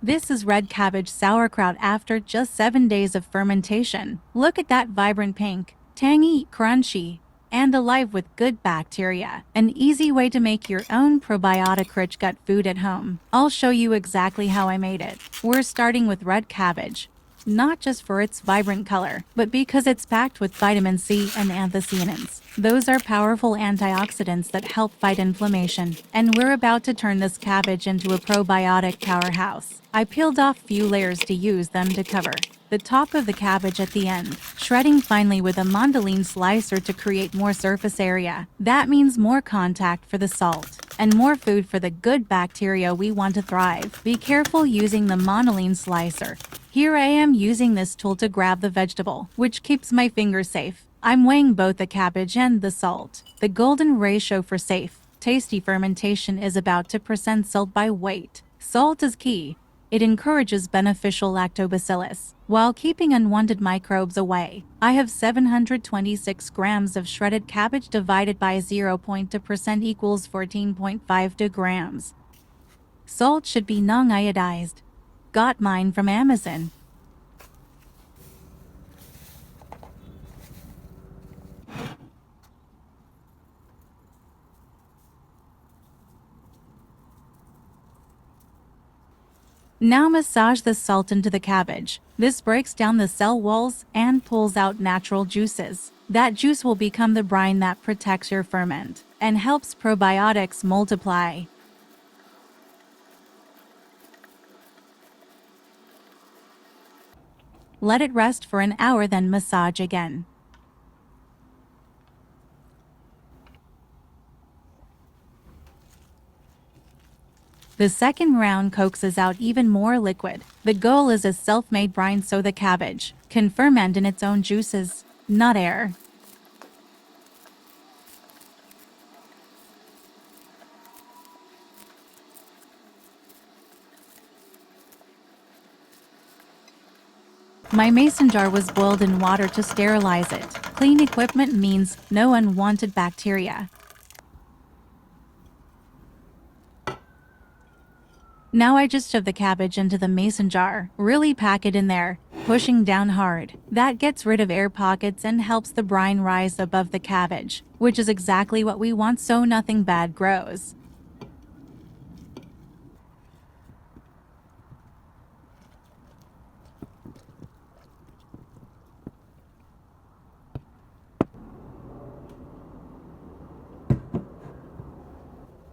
This is red cabbage sauerkraut after just 7 days of fermentation. Look at that vibrant pink, tangy, crunchy, and alive with good bacteria. An easy way to make your own probiotic-rich gut food at home. I'll show you exactly how I made it. We're starting with red cabbage. Not just for its vibrant color, but because it's packed with vitamin C and anthocyanins. Those are powerful antioxidants that help fight inflammation. And we're about to turn this cabbage into a probiotic powerhouse. I peeled off few layers to use them to cover the top of the cabbage at the end, shredding finely with a mandolin slicer to create more surface area. That means more contact for the salt and more food for the good bacteria we want to thrive. Be careful using the mandolin slicer. Here I am using this tool to grab the vegetable, which keeps my fingers safe. I'm weighing both the cabbage and the salt. The golden ratio for safe, tasty fermentation is about 2% salt by weight. Salt is key. It encourages beneficial lactobacillus, while keeping unwanted microbes away. I have 726 grams of shredded cabbage divided by 0.2% equals 14.52 grams. Salt should be non-iodized. Got mine from Amazon. Now massage the salt into the cabbage. This breaks down the cell walls and pulls out natural juices. That juice will become the brine that protects your ferment and helps probiotics multiply. Let it rest for an hour, then massage again. The second round coaxes out even more liquid. The goal is a self-made brine so the cabbage can ferment in its own juices, not air. My mason jar was boiled in water to sterilize it. Clean equipment means no unwanted bacteria. Now I just shove the cabbage into the mason jar, really pack it in there, pushing down hard. That gets rid of air pockets and helps the brine rise above the cabbage, which is exactly what we want so nothing bad grows.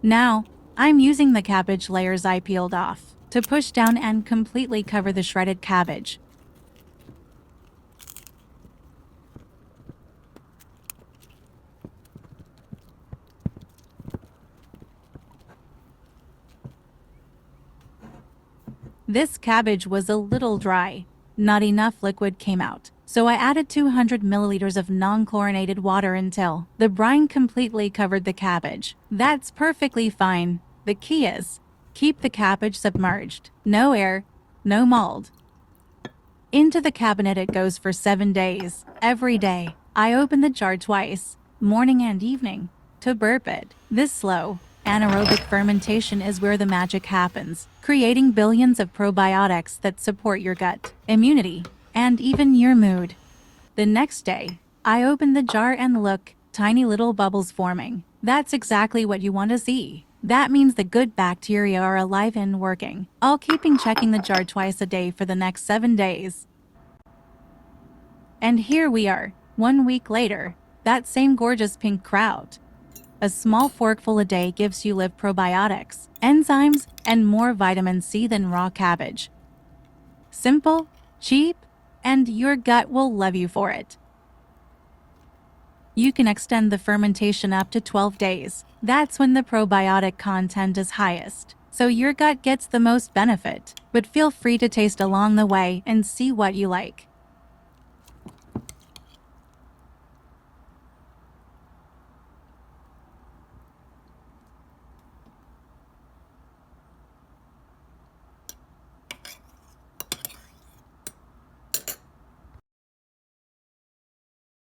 Now, I'm using the cabbage layers I peeled off to push down and completely cover the shredded cabbage. This cabbage was a little dry. Not enough liquid came out, so I added 200 milliliters of non-chlorinated water until the brine completely covered the cabbage. That's perfectly fine. The key is, keep the cabbage submerged. No air, no mold. Into the cabinet it goes for 7 days. Every day, I open the jar twice, morning and evening, to burp it. This slow, anaerobic fermentation is where the magic happens, creating billions of probiotics that support your gut, immunity, and even your mood. The next day, I open the jar and look, tiny little bubbles forming. That's exactly what you want to see. That means the good bacteria are alive and working. I'll keep checking the jar twice a day for the next 7 days. And here we are, 1 week later, that same gorgeous pink kraut. A small forkful a day gives you live probiotics, enzymes, and more vitamin C than raw cabbage. Simple, cheap, and your gut will love you for it. You can extend the fermentation up to 12 days. That's when the probiotic content is highest, so your gut gets the most benefit. But feel free to taste along the way and see what you like.